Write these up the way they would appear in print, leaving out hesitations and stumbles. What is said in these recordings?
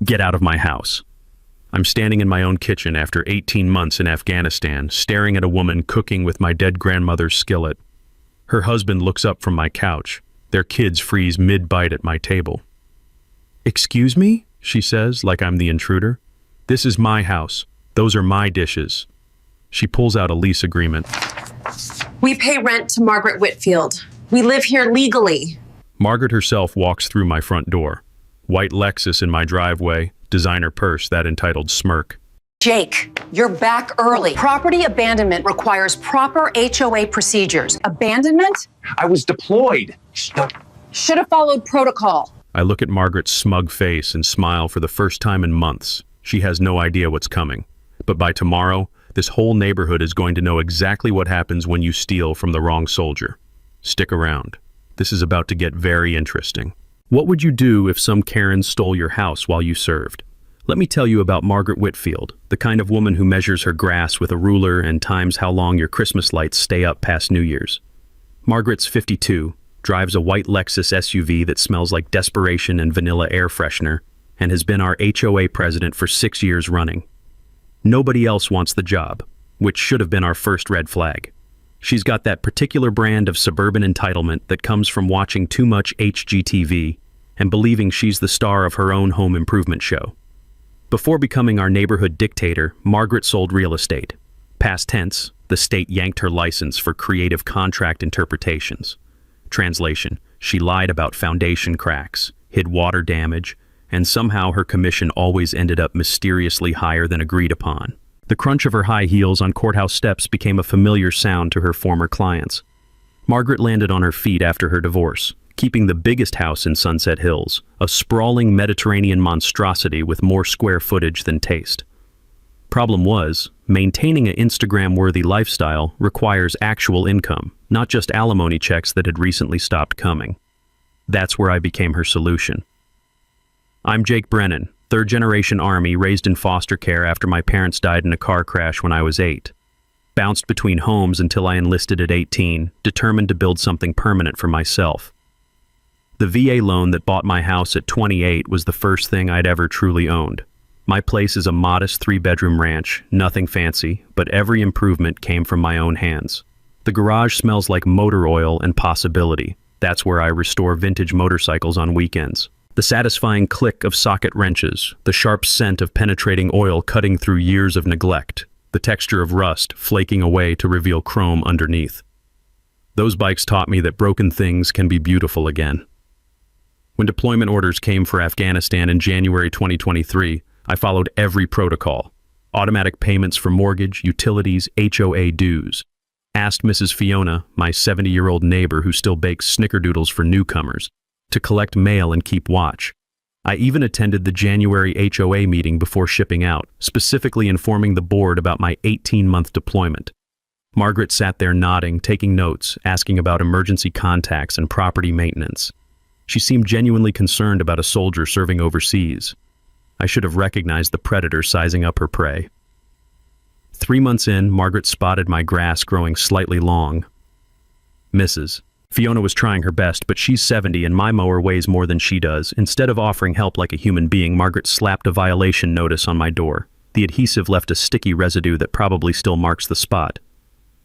Get out of my house. I'm standing in my own kitchen after 18 months in Afghanistan, staring at a woman cooking with my dead grandmother's skillet. Her husband looks up from my couch. Their kids freeze mid-bite at my table. "Excuse me?" she says, like I'm the intruder. "This is my house. Those are my dishes." She pulls out a lease agreement. "We pay rent to Margaret Whitfield. We live here legally." Margaret herself walks through my front door. White Lexus in my driveway, designer purse that entitled Smirk. "Jake, you're back early. Property abandonment requires proper HOA procedures. Abandonment? I was deployed. Should have followed protocol." I look at Margaret's smug face and smile for the first time in months. She has no idea what's coming. But by tomorrow, this whole neighborhood is going to know exactly what happens when you steal from the wrong soldier. Stick around. This is about to get very interesting. What would you do if some Karen stole your house while you served? Let me tell you about Margaret Whitfield, the kind of woman who measures her grass with a ruler and times how long your Christmas lights stay up past New Year's. Margaret's 52, drives a white Lexus SUV that smells like desperation and vanilla air freshener, and has been our HOA president for 6 years running. Nobody else wants the job, which should have been our first red flag. She's got that particular brand of suburban entitlement that comes from watching too much HGTV and believing she's the star of her own home improvement show. Before becoming our neighborhood dictator, Margaret sold real estate. Past tense, the state yanked her license for creative contract interpretations. Translation, she lied about foundation cracks, hid water damage, and somehow her commission always ended up mysteriously higher than agreed upon. The crunch of her high heels on courthouse steps became a familiar sound to her former clients. Margaret landed on her feet after her divorce, keeping the biggest house in Sunset Hills, a sprawling Mediterranean monstrosity with more square footage than taste. Problem was, maintaining an Instagram-worthy lifestyle requires actual income, not just alimony checks that had recently stopped coming. That's where I became her solution. I'm Jake Brennan, third-generation Army raised in foster care after my parents died in a car crash when I was 8. Bounced between homes until I enlisted at 18, determined to build something permanent for myself. The VA loan that bought my house at 28 was the first thing I'd ever truly owned. My place is a modest 3-bedroom ranch, nothing fancy, but every improvement came from my own hands. The garage smells like motor oil and possibility. That's where I restore vintage motorcycles on weekends. The satisfying click of socket wrenches, the sharp scent of penetrating oil cutting through years of neglect, the texture of rust flaking away to reveal chrome underneath. Those bikes taught me that broken things can be beautiful again. When deployment orders came for Afghanistan in January 2023, I followed every protocol. Automatic payments for mortgage, utilities, HOA dues. Asked Mrs. Fiona, my 70-year-old neighbor who still bakes snickerdoodles for newcomers, to collect mail and keep watch. I even attended the January HOA meeting before shipping out, specifically informing the board about my 18-month deployment. Margaret sat there nodding, taking notes, asking about emergency contacts and property maintenance. She seemed genuinely concerned about a soldier serving overseas. I should have recognized the predator sizing up her prey. 3 months in, Margaret spotted my grass growing slightly long. "Mrs. Fiona was trying her best, but she's 70 and my mower weighs more than she does. Instead of offering help like a human being, Margaret slapped a violation notice on my door. The adhesive left a sticky residue that probably still marks the spot.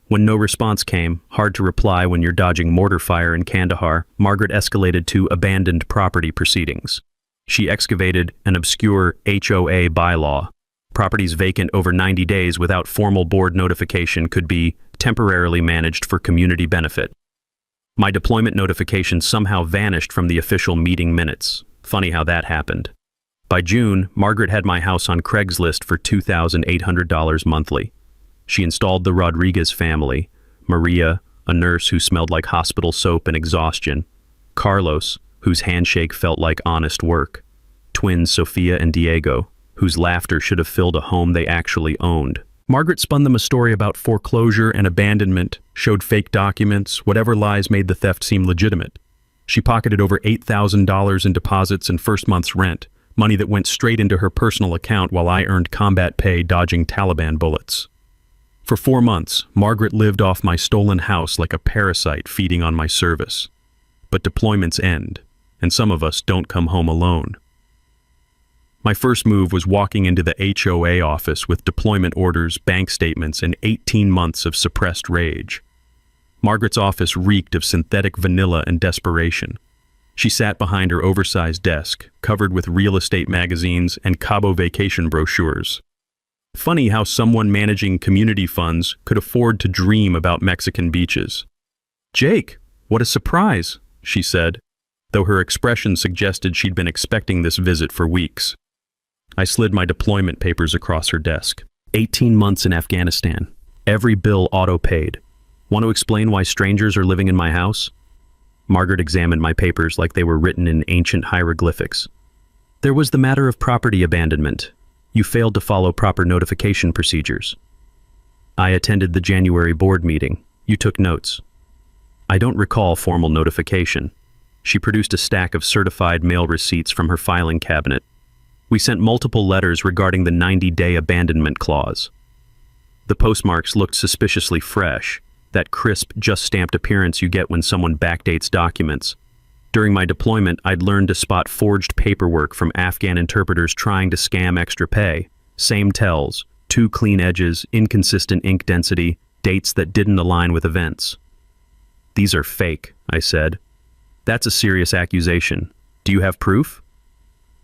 When no response came, hard to reply when you're dodging mortar fire in Kandahar, Margaret escalated to abandoned property proceedings. She excavated an obscure HOA bylaw. Properties vacant over 90 days without formal board notification could be temporarily managed for community benefit. My deployment notification somehow vanished from the official meeting minutes. Funny how that happened. By June, Margaret had my house on Craigslist for $2,800 monthly. She installed the Rodriguez family, Maria, a nurse who smelled like hospital soap and exhaustion, Carlos, whose handshake felt like honest work, twins Sophia and Diego, whose laughter should have filled a home they actually owned. Margaret spun them a story about foreclosure and abandonment, showed fake documents, whatever lies made the theft seem legitimate. She pocketed over $8,000 in deposits and first month's rent, money that went straight into her personal account while I earned combat pay dodging Taliban bullets. For 4 months, Margaret lived off my stolen house like a parasite feeding on my service. But deployments end, and some of us don't come home alone. My first move was walking into the HOA office with deployment orders, bank statements, and 18 months of suppressed rage. Margaret's office reeked of synthetic vanilla and desperation. She sat behind her oversized desk, covered with real estate magazines and Cabo vacation brochures. Funny how someone managing community funds could afford to dream about Mexican beaches. "Jake, what a surprise," she said, though her expression suggested she'd been expecting this visit for weeks. I slid my deployment papers across her desk. 18 months in Afghanistan. Every bill auto-paid. Want to explain why strangers are living in my house? Margaret examined my papers like they were written in ancient hieroglyphics. There was the matter of property abandonment. You failed to follow proper notification procedures. I attended the January board meeting. You took notes. I don't recall formal notification. She produced a stack of certified mail receipts from her filing cabinet. We sent multiple letters regarding the 90-day abandonment clause. The postmarks looked suspiciously fresh, that crisp, just-stamped appearance you get when someone backdates documents. During my deployment, I'd learned to spot forged paperwork from Afghan interpreters trying to scam extra pay. Same tells, too clean edges, inconsistent ink density, dates that didn't align with events. "These are fake," I said. "That's a serious accusation. Do you have proof?"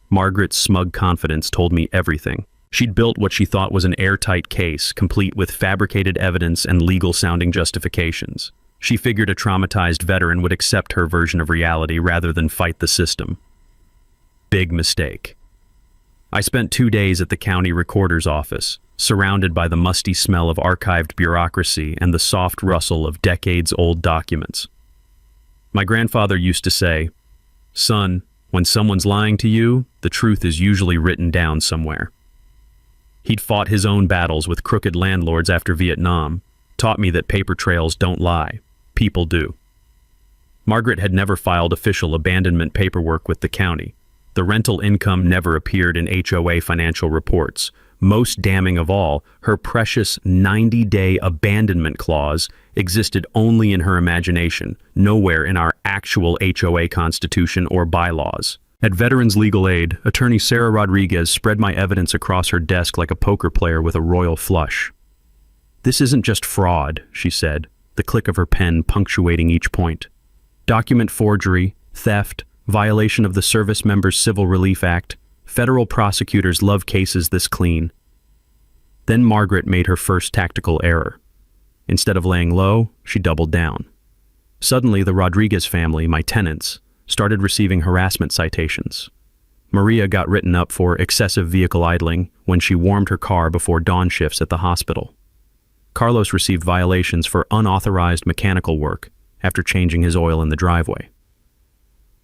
Margaret's smug confidence told me everything. She'd built what she thought was an airtight case, complete with fabricated evidence and legal-sounding justifications. She figured a traumatized veteran would accept her version of reality rather than fight the system. Big mistake. I spent 2 days at the county recorder's office, surrounded by the musty smell of archived bureaucracy and the soft rustle of decades-old documents. My grandfather used to say, "Son, when someone's lying to you, the truth is usually written down somewhere." He'd fought his own battles with crooked landlords after Vietnam, taught me that paper trails don't lie. People do. Margaret had never filed official abandonment paperwork with the county. The rental income never appeared in HOA financial reports. Most damning of all, her precious 90-day abandonment clause existed only in her imagination, nowhere in our actual HOA constitution or bylaws. At Veterans Legal Aid, attorney Sarah Rodriguez spread my evidence across her desk like a poker player with a royal flush. "This isn't just fraud," she said, the click of her pen punctuating each point. "Document forgery, theft, violation of the Service Members Civil Relief Act. Federal prosecutors love cases this clean." Then Margaret made her first tactical error. Instead of laying low, she doubled down. Suddenly, the Rodriguez family, my tenants, started receiving harassment citations. Maria got written up for excessive vehicle idling when she warmed her car before dawn shifts at the hospital. Carlos received violations for unauthorized mechanical work after changing his oil in the driveway.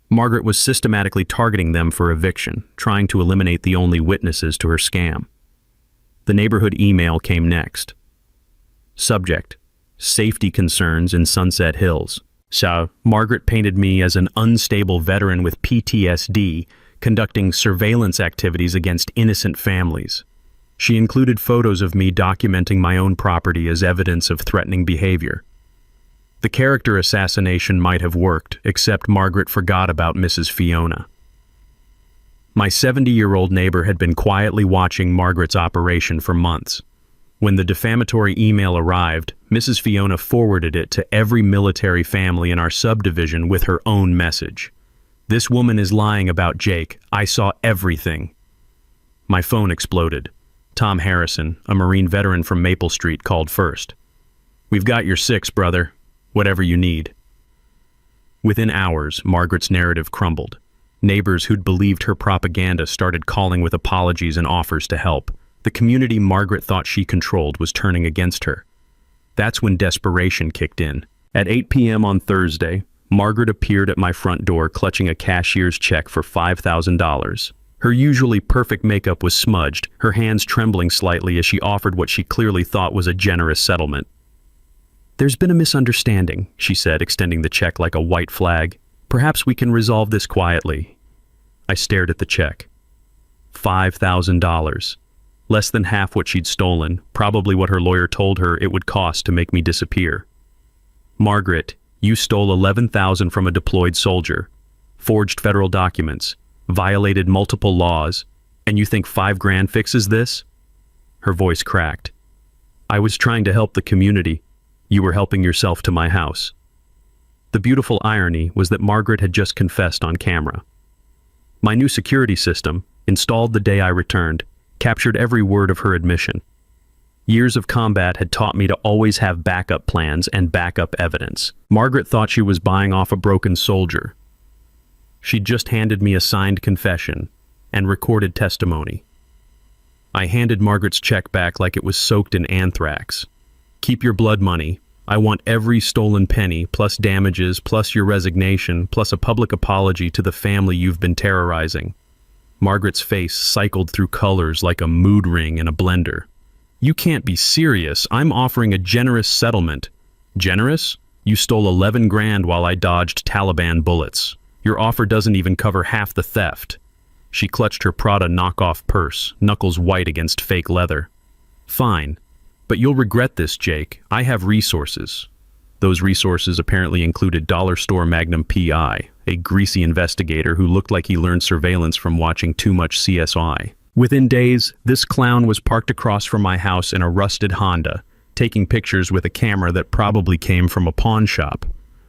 Margaret was systematically targeting them for eviction, trying to eliminate the only witnesses to her scam. The neighborhood email came next. Subject: safety concerns in Sunset Hills. So, Margaret painted me as an unstable veteran with PTSD conducting surveillance activities against innocent families. She included photos of me documenting my own property as evidence of threatening behavior. The character assassination might have worked, except Margaret forgot about Mrs. Fiona. My 70-year-old neighbor had been quietly watching Margaret's operation for months. When the defamatory email arrived, Mrs. Fiona forwarded it to every military family in our subdivision with her own message. "This woman is lying about Jake. I saw everything." My phone exploded. Tom Harrison, a Marine veteran from Maple Street, called first. "We've got your 6, brother. Whatever you need." Within hours, Margaret's narrative crumbled. Neighbors who'd believed her propaganda started calling with apologies and offers to help. The community Margaret thought she controlled was turning against her. That's when desperation kicked in. At 8 p.m. on Thursday, Margaret appeared at my front door clutching a cashier's check for $5,000. Her usually perfect makeup was smudged, her hands trembling slightly as she offered what she clearly thought was a generous settlement. "There's been a misunderstanding," she said, extending the check like a white flag. "Perhaps we can resolve this quietly." I stared at the check. $5,000. Less than half what she'd stolen, probably what her lawyer told her it would cost to make me disappear. "Margaret, you stole $11,000 from a deployed soldier, forged federal documents, violated multiple laws, And you think 5 grand fixes this? Her voice cracked. I was trying to help the community. You were helping yourself to my house. The beautiful irony was that Margaret had just confessed on camera. My new security system, installed the day I returned, captured every word of her admission. Years of combat had taught me to always have backup plans and backup evidence. Margaret thought she was buying off a broken soldier. She'd just handed me a signed confession and recorded testimony. I handed Margaret's check back like it was soaked in anthrax. Keep your blood money. I want every stolen penny, plus damages, plus your resignation, plus a public apology to the family you've been terrorizing. Margaret's face cycled through colors like a mood ring in a blender. You can't be serious. I'm offering a generous settlement. Generous? You stole 11 grand while I dodged Taliban bullets. Your offer doesn't even cover half the theft. She clutched her Prada knockoff purse, knuckles white against fake leather. Fine. But you'll regret this, Jake. I have resources. Those resources apparently included dollar store Magnum PI, a greasy investigator who looked like he learned surveillance from watching too much CSI. Within days, this clown was parked across from my house in a rusted Honda, taking pictures with a camera that probably came from a pawn shop.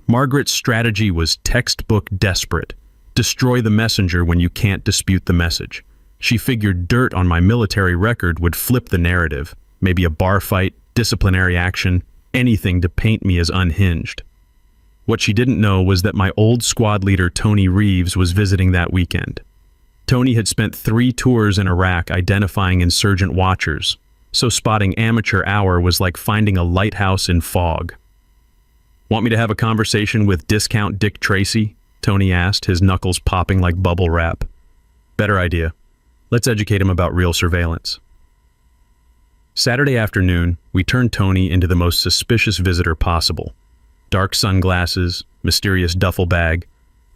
Margaret's strategy was textbook desperate. Destroy the messenger when you can't dispute the message. She figured dirt on my military record would flip the narrative. Maybe a bar fight, disciplinary action, anything to paint me as unhinged. What she didn't know was that my old squad leader Tony Reeves was visiting that weekend. Tony had spent 3 tours in Iraq identifying insurgent watchers, so spotting amateur hour was like finding a lighthouse in fog. Want me to have a conversation with Discount Dick Tracy? Tony asked, his knuckles popping like bubble wrap. Better idea. Let's educate him about real surveillance. Saturday afternoon, we turned Tony into the most suspicious visitor possible. Dark sunglasses, mysterious duffel bag,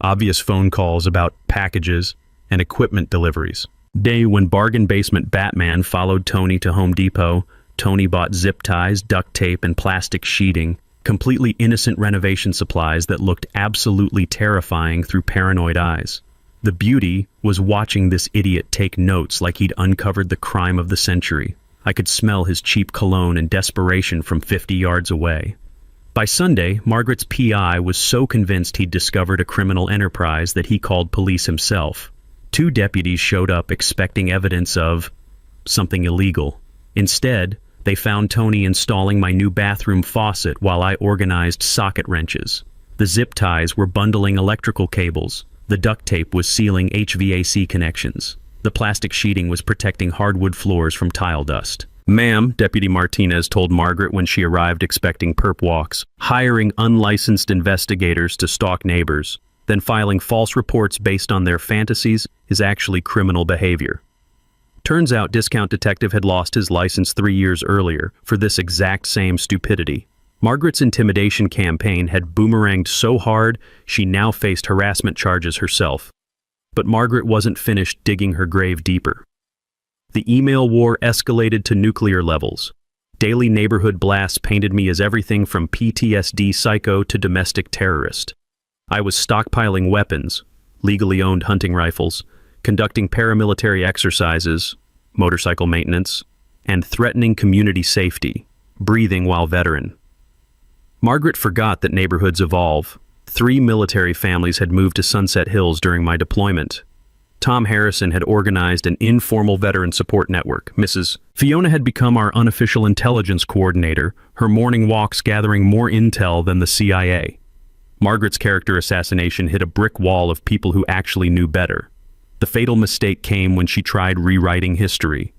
obvious phone calls about packages and equipment deliveries. Day when Bargain Basement Batman followed Tony to Home Depot, Tony bought zip ties, duct tape, and plastic sheeting, completely innocent renovation supplies that looked absolutely terrifying through paranoid eyes. The beauty was watching this idiot take notes like he'd uncovered the crime of the century. I could smell his cheap cologne and desperation from 50 yards away. By Sunday, Margaret's PI was so convinced he'd discovered a criminal enterprise that he called police himself. 2 deputies showed up expecting evidence of something illegal. Instead, they found Tony installing my new bathroom faucet while I organized socket wrenches. The zip ties were bundling electrical cables. The duct tape was sealing HVAC connections. The plastic sheeting was protecting hardwood floors from tile dust. Ma'am, Deputy Martinez told Margaret when she arrived expecting perp walks, hiring unlicensed investigators to stalk neighbors, then filing false reports based on their fantasies is actually criminal behavior. Turns out Discount Detective had lost his license 3 years earlier for this exact same stupidity. Margaret's intimidation campaign had boomeranged so hard she now faced harassment charges herself. But Margaret wasn't finished digging her grave deeper. The email war escalated to nuclear levels. Daily neighborhood blasts painted me as everything from PTSD psycho to domestic terrorist. I was stockpiling weapons, legally owned hunting rifles, conducting paramilitary exercises, motorcycle maintenance, and threatening community safety, breathing while veteran. Margaret forgot that neighborhoods evolve. 3 military families had moved to Sunset Hills during my deployment. Tom Harrison had organized an informal veteran support network. Mrs. Fiona had become our unofficial intelligence coordinator, her morning walks gathering more intel than the CIA. Margaret's character assassination hit a brick wall of people who actually knew better. The fatal mistake came when she tried rewriting history.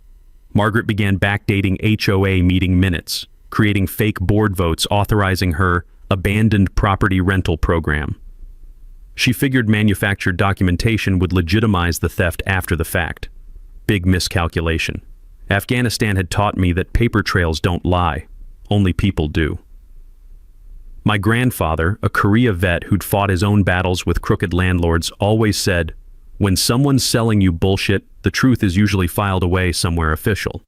Margaret began backdating HOA meeting minutes, creating fake board votes authorizing her abandoned property rental program. She figured manufactured documentation would legitimize the theft after the fact. Big miscalculation. Afghanistan had taught me that paper trails don't lie. Only people do. My grandfather, a Korea vet who'd fought his own battles with crooked landlords, always said, "When someone's selling you bullshit, the truth is usually filed away somewhere official."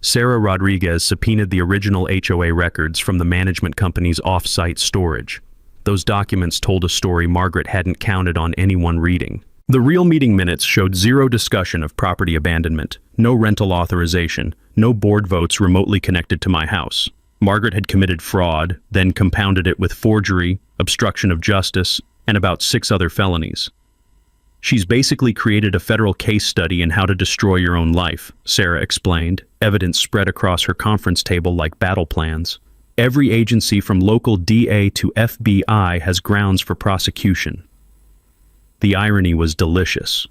Sarah Rodriguez subpoenaed the original HOA records from the management company's off-site storage. Those documents told a story Margaret hadn't counted on anyone reading. The real meeting minutes showed zero discussion of property abandonment, no rental authorization, no board votes remotely connected to my house. Margaret had committed fraud, then compounded it with forgery, obstruction of justice, and about 6 other felonies. She's basically created a federal case study in how to destroy your own life, Sarah explained, evidence spread across her conference table like battle plans. Every agency from local DA to FBI has grounds for prosecution. The irony was delicious.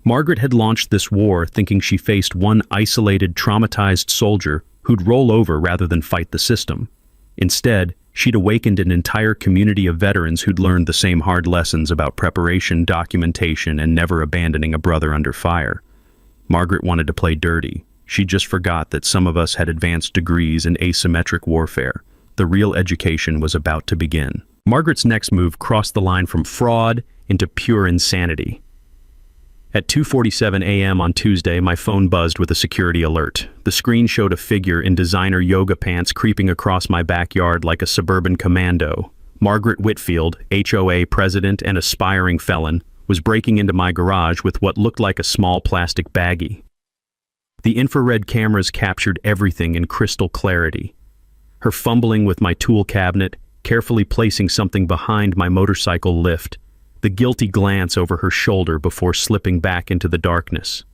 Margaret had launched this war thinking she faced one isolated, traumatized soldier who'd roll over rather than fight the system. Instead, she'd awakened an entire community of veterans who'd learned the same hard lessons about preparation, documentation, and never abandoning a brother under fire. Margaret wanted to play dirty. She just forgot that some of us had advanced degrees in asymmetric warfare. The real education was about to begin. Margaret's next move crossed the line from fraud into pure insanity. At 2:47 a.m. on Tuesday, my phone buzzed with a security alert. The screen showed a figure in designer yoga pants creeping across my backyard like a suburban commando. Margaret Whitfield, HOA president and aspiring felon, was breaking into my garage with what looked like a small plastic baggie. The infrared cameras captured everything in crystal clarity. Her fumbling with my tool cabinet, carefully placing something behind my motorcycle lift, the guilty glance over her shoulder before slipping back into the darkness.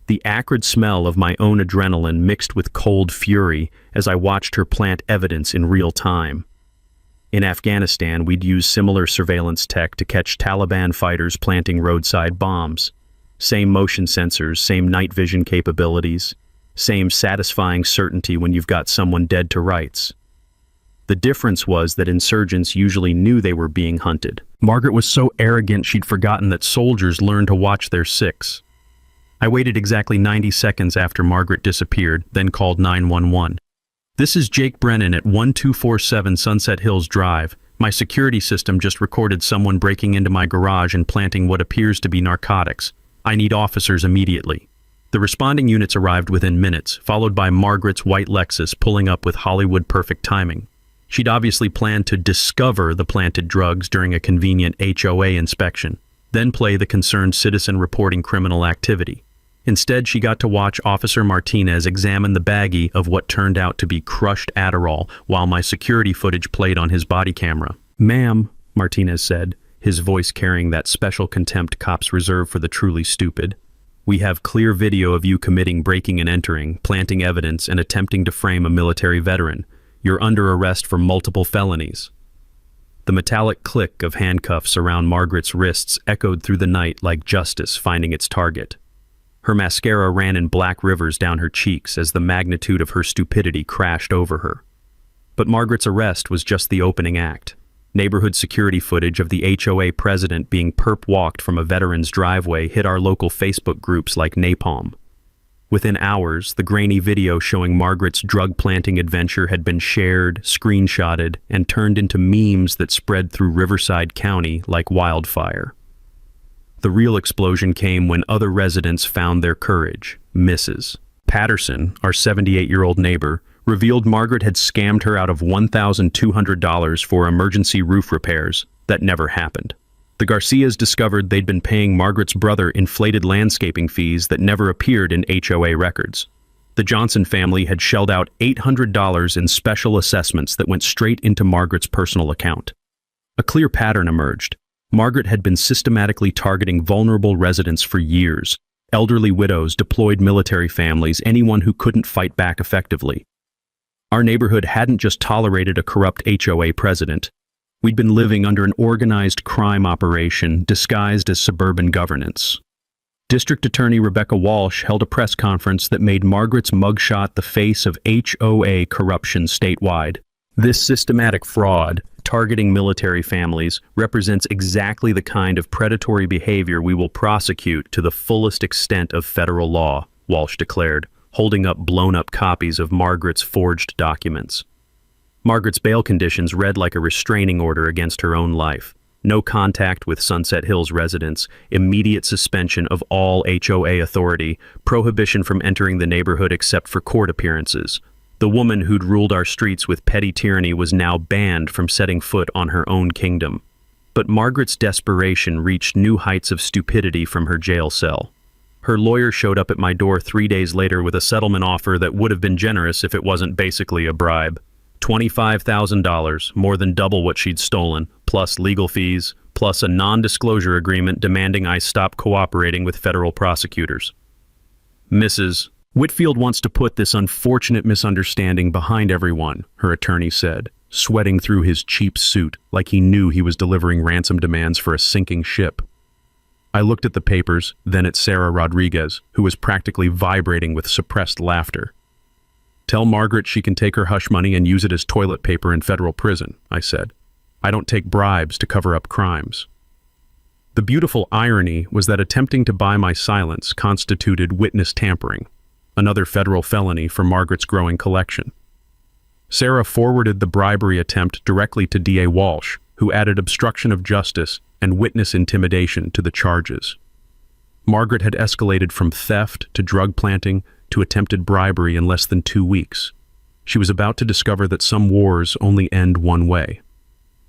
The acrid smell of my own adrenaline mixed with cold fury as I watched her plant evidence in real time. In Afghanistan, we'd use similar surveillance tech to catch Taliban fighters planting roadside bombs. Same motion sensors, same night vision capabilities, same satisfying certainty when you've got someone dead to rights. The difference was that insurgents usually knew they were being hunted. Margaret was so arrogant she'd forgotten that soldiers learn to watch their six. I waited exactly 90 seconds after Margaret disappeared, then called 911. "This is Jake Brennan at 1247 Sunset Hills Drive. My security system just recorded someone breaking into my garage and planting what appears to be narcotics. I need officers immediately." The responding units arrived within minutes, followed by Margaret's white Lexus pulling up with Hollywood perfect timing. She'd obviously planned to discover the planted drugs during a convenient HOA inspection, then play the concerned citizen reporting criminal activity. Instead, she got to watch Officer Martinez examine the baggie of what turned out to be crushed Adderall while my security footage played on his body camera. "Ma'am," Martinez said, his voice carrying that special contempt cops reserve for the truly stupid, "we have clear video of you committing breaking and entering, planting evidence, and attempting to frame a military veteran. You're under arrest for multiple felonies." The metallic click of handcuffs around Margaret's wrists echoed through the night like justice finding its target. Her mascara ran in black rivers down her cheeks as the magnitude of her stupidity crashed over her. But Margaret's arrest was just the opening act. Neighborhood security footage of the HOA president being perp-walked from a veteran's driveway hit our local Facebook groups like napalm. Within hours, the grainy video showing Margaret's drug-planting adventure had been shared, screenshotted, and turned into memes that spread through Riverside County like wildfire. The real explosion came when other residents found their courage. Mrs. Patterson, our 78-year-old neighbor, revealed Margaret had scammed her out of $1,200 for emergency roof repairs that never happened. The Garcias discovered they'd been paying Margaret's brother inflated landscaping fees that never appeared in HOA records. The Johnson family had shelled out $800 in special assessments that went straight into Margaret's personal account. A clear pattern emerged. Margaret had been systematically targeting vulnerable residents for years. Elderly widows, deployed military families, anyone who couldn't fight back effectively. Our neighborhood hadn't just tolerated a corrupt HOA president. We'd been living under an organized crime operation disguised as suburban governance. District Attorney Rebecca Walsh held a press conference that made Margaret's mugshot the face of HOA corruption statewide. This systematic fraud, targeting military families, represents exactly the kind of predatory behavior we will prosecute to the fullest extent of federal law, Walsh declared, holding up blown-up copies of Margaret's forged documents. Margaret's bail conditions read like a restraining order against her own life. No contact with Sunset Hills residents, immediate suspension of all HOA authority, prohibition from entering the neighborhood except for court appearances. The woman who'd ruled our streets with petty tyranny was now banned from setting foot on her own kingdom. But Margaret's desperation reached new heights of stupidity from her jail cell. Her lawyer showed up at my door 3 days later with a settlement offer that would have been generous if it wasn't basically a bribe. $25,000, more than double what she'd stolen, plus legal fees, plus a non-disclosure agreement demanding I stop cooperating with federal prosecutors. Mrs. Whitfield wants to put this unfortunate misunderstanding behind everyone, her attorney said, sweating through his cheap suit like he knew he was delivering ransom demands for a sinking ship. I looked at the papers, then at Sarah Rodriguez, who was practically vibrating with suppressed laughter. "Tell Margaret she can take her hush money and use it as toilet paper in federal prison," I said. "I don't take bribes to cover up crimes." The beautiful irony was that attempting to buy my silence constituted witness tampering, another federal felony for Margaret's growing collection. Sarah forwarded the bribery attempt directly to DA Walsh, who added obstruction of justice and witness intimidation to the charges. Margaret had escalated from theft to drug planting to attempted bribery in less than 2 weeks. She was about to discover that some wars only end one way.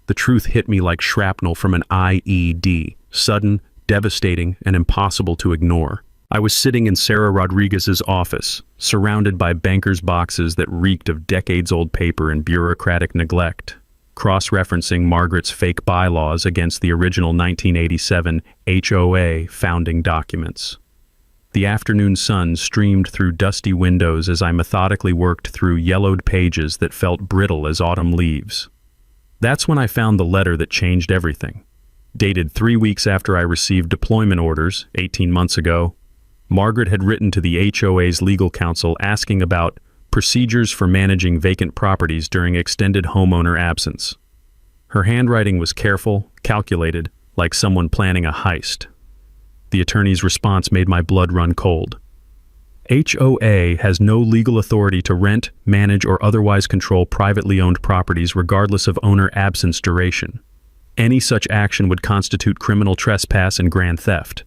The truth hit me like shrapnel from an IED, sudden, devastating, and impossible to ignore. I was sitting in Sarah Rodriguez's office, surrounded by bankers' boxes that reeked of decades-old paper and bureaucratic neglect, cross-referencing Margaret's fake bylaws against the original 1987 HOA founding documents. The afternoon sun streamed through dusty windows as I methodically worked through yellowed pages that felt brittle as autumn leaves. That's when I found the letter that changed everything. Dated 3 weeks after I received deployment orders, 18 months ago, Margaret had written to the HOA's legal counsel asking about procedures for managing vacant properties during extended homeowner absence. Her handwriting was careful, calculated, like someone planning a heist. The attorney's response made my blood run cold. HOA has no legal authority to rent, manage, or otherwise control privately owned properties regardless of owner absence duration. Any such action would constitute criminal trespass and grand theft.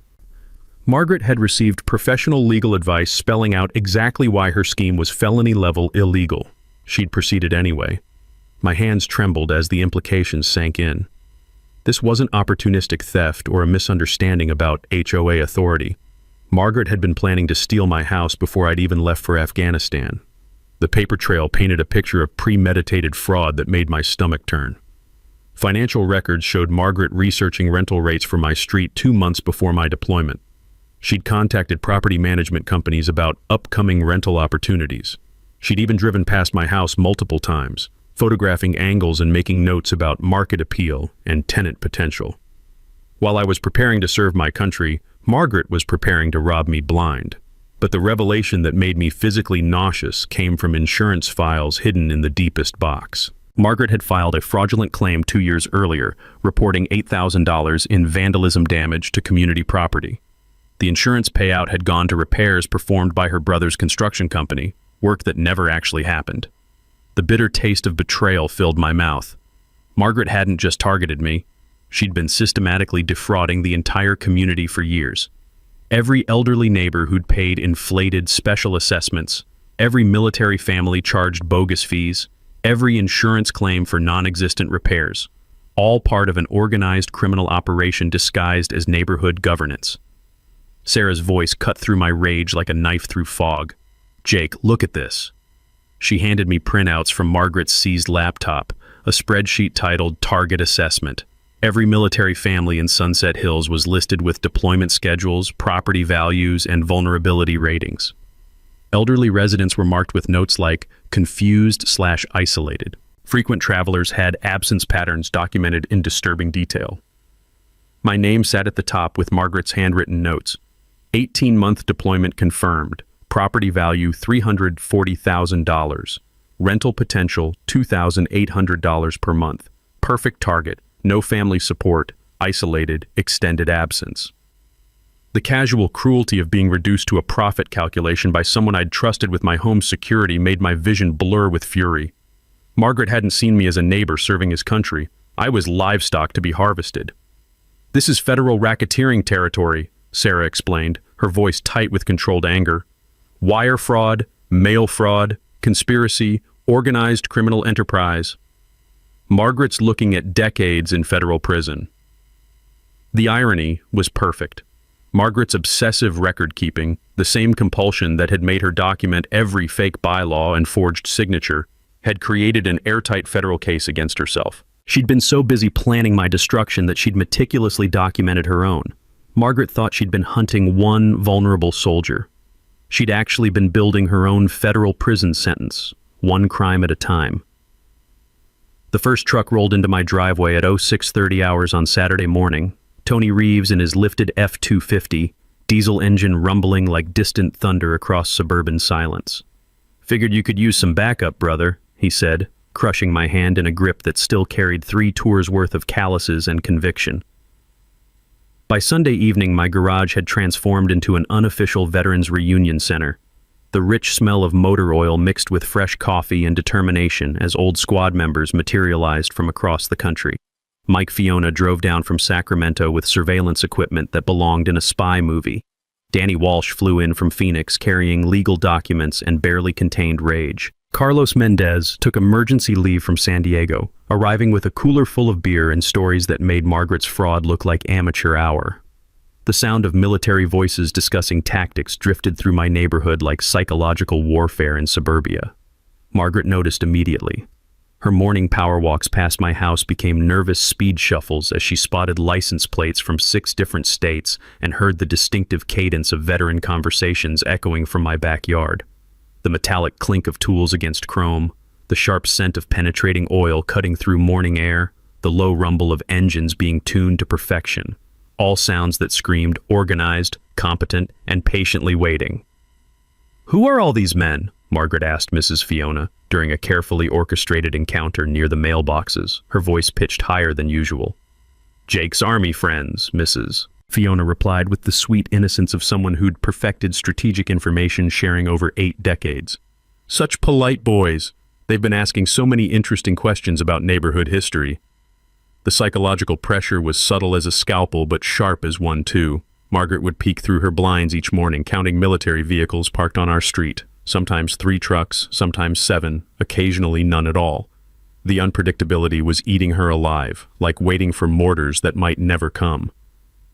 Margaret had received professional legal advice spelling out exactly why her scheme was felony-level illegal. She'd proceeded anyway. My hands trembled as the implications sank in. This wasn't opportunistic theft or a misunderstanding about HOA authority. Margaret had been planning to steal my house before I'd even left for Afghanistan. The paper trail painted a picture of premeditated fraud that made my stomach turn. Financial records showed Margaret researching rental rates for my street 2 months before my deployment. She'd contacted property management companies about upcoming rental opportunities. She'd even driven past my house multiple times, photographing angles and making notes about market appeal and tenant potential. While I was preparing to serve my country, Margaret was preparing to rob me blind. But the revelation that made me physically nauseous came from insurance files hidden in the deepest box. Margaret had filed a fraudulent claim 2 years earlier, reporting $8,000 in vandalism damage to community property. The insurance payout had gone to repairs performed by her brother's construction company, work that never actually happened. The bitter taste of betrayal filled my mouth. Margaret hadn't just targeted me. She'd been systematically defrauding the entire community for years. Every elderly neighbor who'd paid inflated special assessments, every military family charged bogus fees, every insurance claim for non-existent repairs, all part of an organized criminal operation disguised as neighborhood governance. Sarah's voice cut through my rage like a knife through fog. "Jake, look at this." She handed me printouts from Margaret's seized laptop, a spreadsheet titled Target Assessment. Every military family in Sunset Hills was listed with deployment schedules, property values, and vulnerability ratings. Elderly residents were marked with notes like confused/isolated. Frequent travelers had absence patterns documented in disturbing detail. My name sat at the top with Margaret's handwritten notes. 18-month deployment confirmed. Property value $340,000. Rental potential $2,800 per month. Perfect target. No family support. Isolated. Extended absence. The casual cruelty of being reduced to a profit calculation by someone I'd trusted with my home's security made my vision blur with fury. Margaret hadn't seen me as a neighbor serving his country. I was livestock to be harvested. "This is federal racketeering territory," Sarah explained, her voice tight with controlled anger. "Wire fraud, mail fraud, conspiracy, organized criminal enterprise." Margaret's looking at decades in federal prison. The irony was perfect. Margaret's obsessive record-keeping, the same compulsion that had made her document every fake bylaw and forged signature, had created an airtight federal case against herself. She'd been so busy planning my destruction that she'd meticulously documented her own. Margaret thought she'd been hunting one vulnerable soldier. She'd actually been building her own federal prison sentence, one crime at a time. The first truck rolled into my driveway at 06:30 hours on Saturday morning. Tony Reeves in his lifted F-250, diesel engine rumbling like distant thunder across suburban silence. "Figured you could use some backup, brother," he said, crushing my hand in a grip that still carried 3 tours worth of calluses and conviction. By Sunday evening, my garage had transformed into an unofficial Veterans Reunion Center. The rich smell of motor oil mixed with fresh coffee and determination as old squad members materialized from across the country. Mike Fiona drove down from Sacramento with surveillance equipment that belonged in a spy movie. Danny Walsh flew in from Phoenix carrying legal documents and barely contained rage. Carlos Mendez took emergency leave from San Diego, arriving with a cooler full of beer and stories that made Margaret's fraud look like amateur hour. The sound of military voices discussing tactics drifted through my neighborhood like psychological warfare in suburbia. Margaret noticed immediately. Her morning power walks past my house became nervous speed shuffles as she spotted license plates from 6 different states and heard the distinctive cadence of veteran conversations echoing from my backyard. The metallic clink of tools against chrome, the sharp scent of penetrating oil cutting through morning air, the low rumble of engines being tuned to perfection. All sounds that screamed organized, competent, and patiently waiting. "Who are all these men?" Margaret asked Mrs. Fiona during a carefully orchestrated encounter near the mailboxes, her voice pitched higher than usual. "Jake's Army friends, Mrs." Fiona replied with the sweet innocence of someone who'd perfected strategic information sharing over 8 decades. "Such polite boys. They've been asking so many interesting questions about neighborhood history." The psychological pressure was subtle as a scalpel, but sharp as one too. Margaret would peek through her blinds each morning, counting military vehicles parked on our street. Sometimes 3 trucks, sometimes 7, occasionally none at all. The unpredictability was eating her alive, like waiting for mortars that might never come.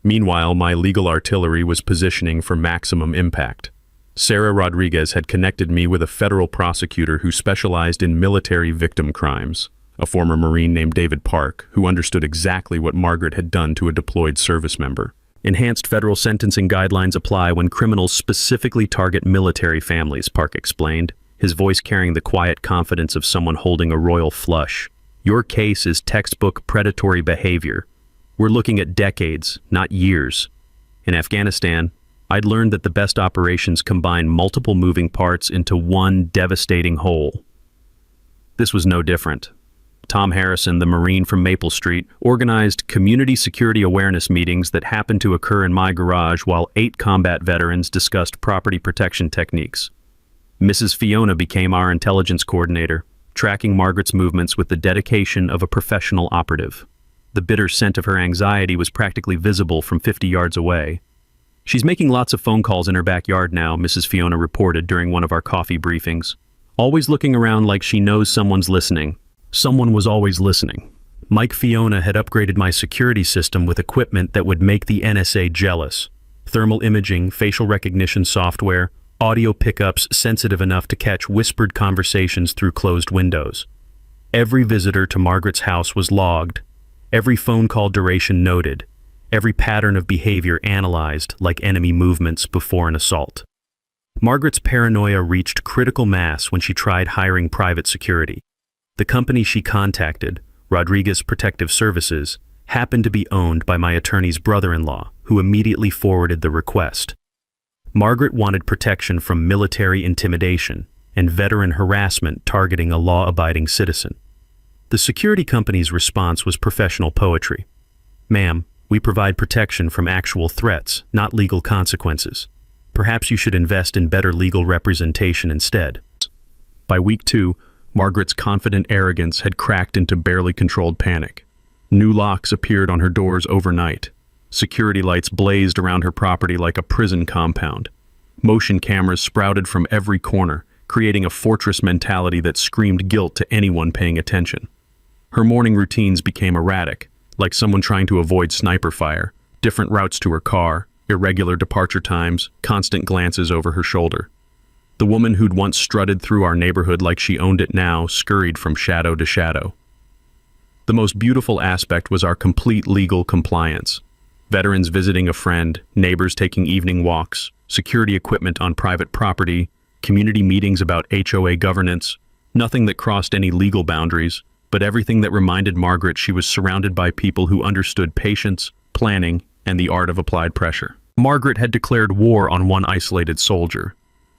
Meanwhile, my legal artillery was positioning for maximum impact. Sarah Rodriguez had connected me with a federal prosecutor who specialized in military victim crimes, a former Marine named David Park, who understood exactly what Margaret had done to a deployed service member. Enhanced federal sentencing guidelines apply when criminals specifically target military families, Park explained, his voice carrying the quiet confidence of someone holding a royal flush. "Your case is textbook predatory behavior. We're looking at decades, not years. In Afghanistan, I'd learned that the best operations combine multiple moving parts into one devastating whole." This was no different. Tom Harrison, the Marine from Maple Street, organized community security awareness meetings that happened to occur in my garage while 8 combat veterans discussed property protection techniques. Mrs. Fiona became our intelligence coordinator, tracking Margaret's movements with the dedication of a professional operative. The bitter scent of her anxiety was practically visible from 50 yards away. "She's making lots of phone calls in her backyard now," Mrs. Fiona reported during one of our coffee briefings. "Always looking around like she knows someone's listening." Someone was always listening. Mike Fiona had upgraded my security system with equipment that would make the NSA jealous. Thermal imaging, facial recognition software, audio pickups sensitive enough to catch whispered conversations through closed windows. Every visitor to Margaret's house was logged, every phone call duration noted, every pattern of behavior analyzed like enemy movements before an assault. Margaret's paranoia reached critical mass when she tried hiring private security. The company she contacted, Rodriguez Protective Services, happened to be owned by my attorney's brother-in-law, who immediately forwarded the request. Margaret wanted protection from military intimidation and veteran harassment targeting a law-abiding citizen. The security company's response was professional poetry. "Ma'am, we provide protection from actual threats, not legal consequences. Perhaps you should invest in better legal representation instead." By week 2, Margaret's confident arrogance had cracked into barely controlled panic. New locks appeared on her doors overnight. Security lights blazed around her property like a prison compound. Motion cameras sprouted from every corner, creating a fortress mentality that screamed guilt to anyone paying attention. Her morning routines became erratic, like someone trying to avoid sniper fire, different routes to her car, irregular departure times, constant glances over her shoulder. The woman who'd once strutted through our neighborhood like she owned it now scurried from shadow to shadow. The most beautiful aspect was our complete legal compliance. Veterans visiting a friend, neighbors taking evening walks, security equipment on private property, community meetings about HOA governance, nothing that crossed any legal boundaries, but everything that reminded Margaret she was surrounded by people who understood patience, planning, and the art of applied pressure. Margaret had declared war on one isolated soldier.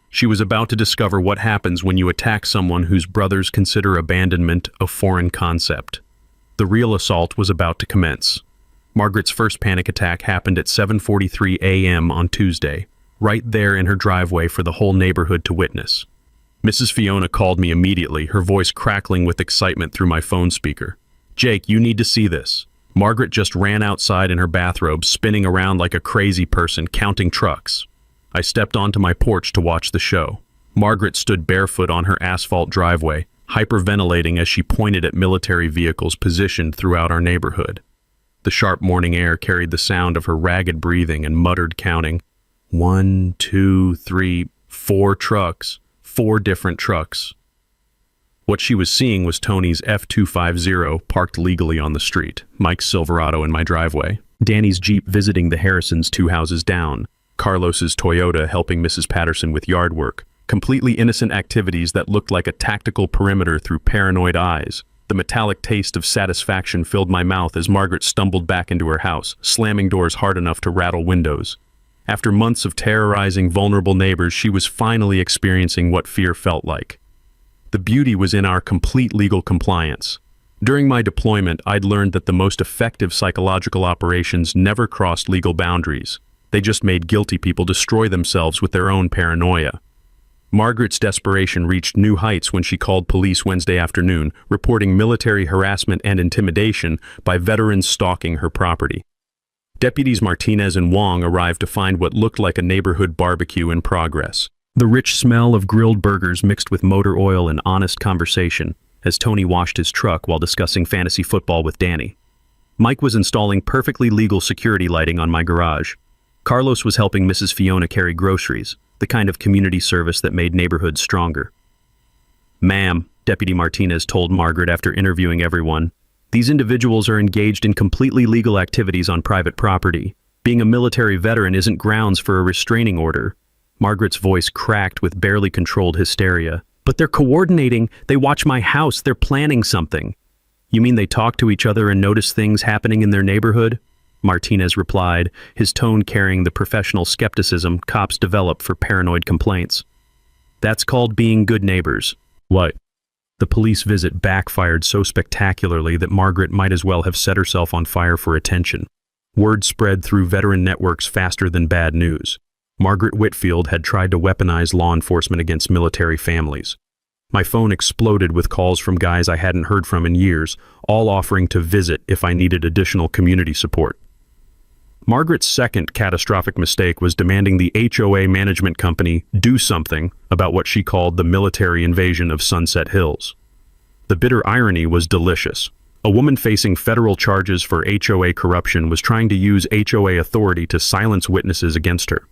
She was about to discover what happens when you attack someone whose brothers consider abandonment a foreign concept. The real assault was about to commence. Margaret's first panic attack happened at 7:43 a.m. on Tuesday, right there in her driveway for the whole neighborhood to witness. Mrs. Fiona called me immediately, her voice crackling with excitement through my phone speaker. "Jake, you need to see this." Margaret just ran outside in her bathrobe, spinning around like a crazy person, counting trucks. I stepped onto my porch to watch the show. Margaret stood barefoot on her asphalt driveway, hyperventilating as she pointed at military vehicles positioned throughout our neighborhood. The sharp morning air carried the sound of her ragged breathing and muttered counting. 1, 2, 3, 4 trucks. 4 different trucks. What she was seeing was Tony's F250 parked legally on the street, Mike's Silverado in my driveway, Danny's Jeep visiting the Harrisons 2 houses down, Carlos's Toyota helping Mrs. Patterson with yard work, completely innocent activities that looked like a tactical perimeter through paranoid eyes. The metallic taste of satisfaction filled my mouth as Margaret stumbled back into her house, slamming doors hard enough to rattle windows. After months of terrorizing vulnerable neighbors, she was finally experiencing what fear felt like. The beauty was in our complete legal compliance. During my deployment, I'd learned that the most effective psychological operations never crossed legal boundaries. They just made guilty people destroy themselves with their own paranoia. Margaret's desperation reached new heights when she called police Wednesday afternoon, reporting military harassment and intimidation by veterans stalking her property. Deputies Martinez and Wong arrived to find what looked like a neighborhood barbecue in progress. The rich smell of grilled burgers mixed with motor oil and honest conversation as Tony washed his truck while discussing fantasy football with Danny. Mike was installing perfectly legal security lighting on my garage. Carlos was helping Mrs. Fiona carry groceries, the kind of community service that made neighborhoods stronger. "Ma'am," Deputy Martinez told Margaret after interviewing everyone, "these individuals are engaged in completely legal activities on private property. Being a military veteran isn't grounds for a restraining order." Margaret's voice cracked with barely controlled hysteria. "But they're coordinating. They watch my house. They're planning something." "You mean they talk to each other and notice things happening in their neighborhood?" Martinez replied, his tone carrying the professional skepticism cops develop for paranoid complaints. "That's called being good neighbors." "What?" The police visit backfired so spectacularly that Margaret might as well have set herself on fire for attention. Word spread through veteran networks faster than bad news. Margaret Whitfield had tried to weaponize law enforcement against military families. My phone exploded with calls from guys I hadn't heard from in years, all offering to visit if I needed additional community support. Margaret's second catastrophic mistake was demanding the HOA management company do something about what she called the military invasion of Sunset Hills. The bitter irony was delicious. A woman facing federal charges for HOA corruption was trying to use HOA authority to silence witnesses against her.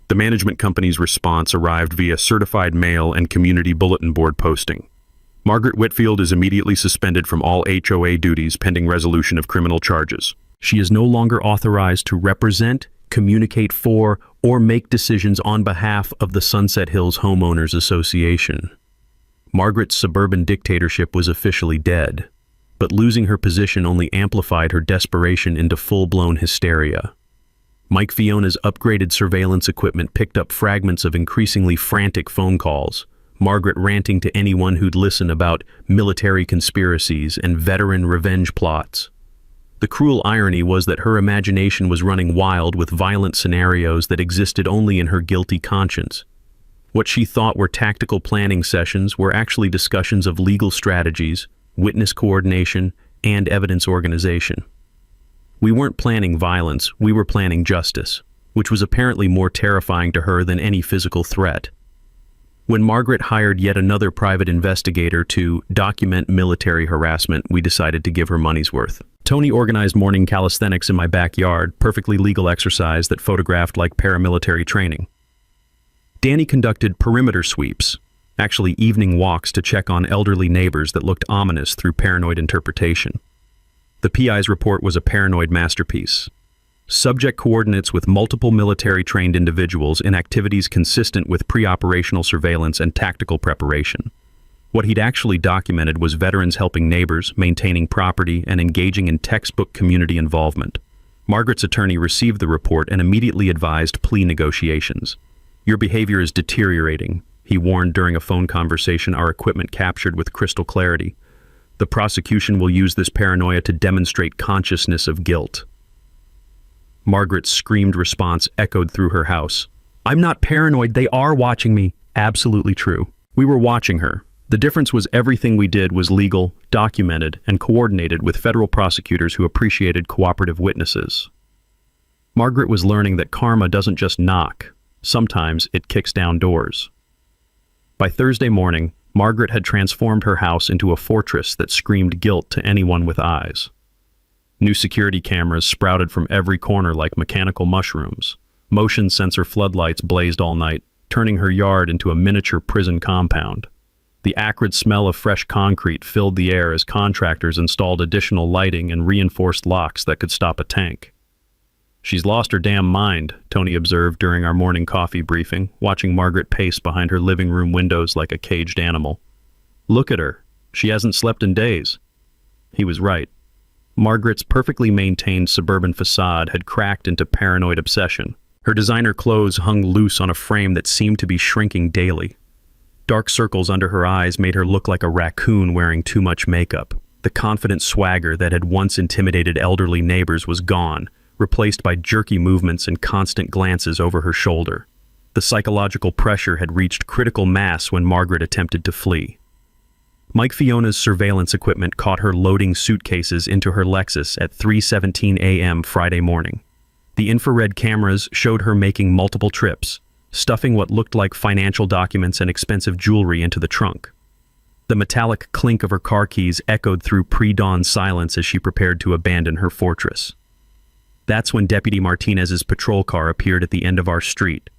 The management company's response arrived via certified mail and community bulletin board posting. Margaret Whitfield is immediately suspended from all HOA duties pending resolution of criminal charges. She is no longer authorized to represent, communicate for, or make decisions on behalf of the Sunset Hills Homeowners Association. Margaret's suburban dictatorship was officially dead, but losing her position only amplified her desperation into full-blown hysteria. Mike Fiona's upgraded surveillance equipment picked up fragments of increasingly frantic phone calls, Margaret ranting to anyone who'd listen about military conspiracies and veteran revenge plots. The cruel irony was that her imagination was running wild with violent scenarios that existed only in her guilty conscience. What she thought were tactical planning sessions were actually discussions of legal strategies, witness coordination, and evidence organization. We weren't planning violence, we were planning justice, which was apparently more terrifying to her than any physical threat. When Margaret hired yet another private investigator to document military harassment, we decided to give her money's worth. Tony organized morning calisthenics in my backyard, perfectly legal exercise that photographed like paramilitary training. Danny conducted perimeter sweeps, actually evening walks to check on elderly neighbors that looked ominous through paranoid interpretation. The PI's report was a paranoid masterpiece. Subject coordinates with multiple military-trained individuals in activities consistent with pre-operational surveillance and tactical preparation. What he'd actually documented was veterans helping neighbors, maintaining property, and engaging in textbook community involvement. Margaret's attorney received the report and immediately advised plea negotiations. "Your behavior is deteriorating," he warned during a phone conversation our equipment captured with crystal clarity. "The prosecution will use this paranoia to demonstrate consciousness of guilt." Margaret's screamed response echoed through her house. "I'm not paranoid, they are watching me." Absolutely true. We were watching her. The difference was everything we did was legal, documented, and coordinated with federal prosecutors who appreciated cooperative witnesses. Margaret was learning that karma doesn't just knock. Sometimes it kicks down doors. By Thursday morning, Margaret had transformed her house into a fortress that screamed guilt to anyone with eyes. New security cameras sprouted from every corner like mechanical mushrooms. Motion sensor floodlights blazed all night, turning her yard into a miniature prison compound. The acrid smell of fresh concrete filled the air as contractors installed additional lighting and reinforced locks that could stop a tank. "She's lost her damn mind," Tony observed during our morning coffee briefing, watching Margaret pace behind her living room windows like a caged animal. "Look at her. She hasn't slept in days." He was right. Margaret's perfectly maintained suburban facade had cracked into paranoid obsession. Her designer clothes hung loose on a frame that seemed to be shrinking daily. Dark circles under her eyes made her look like a raccoon wearing too much makeup. The confident swagger that had once intimidated elderly neighbors was gone, replaced by jerky movements and constant glances over her shoulder. The psychological pressure had reached critical mass when Margaret attempted to flee. Mike Fiona's surveillance equipment caught her loading suitcases into her Lexus at 3:17 a.m. Friday morning. The infrared cameras showed her making multiple trips, stuffing what looked like financial documents and expensive jewelry into the trunk. The metallic clink of her car keys echoed through pre-dawn silence as she prepared to abandon her fortress. That's when Deputy Martinez's patrol car appeared at the end of our street.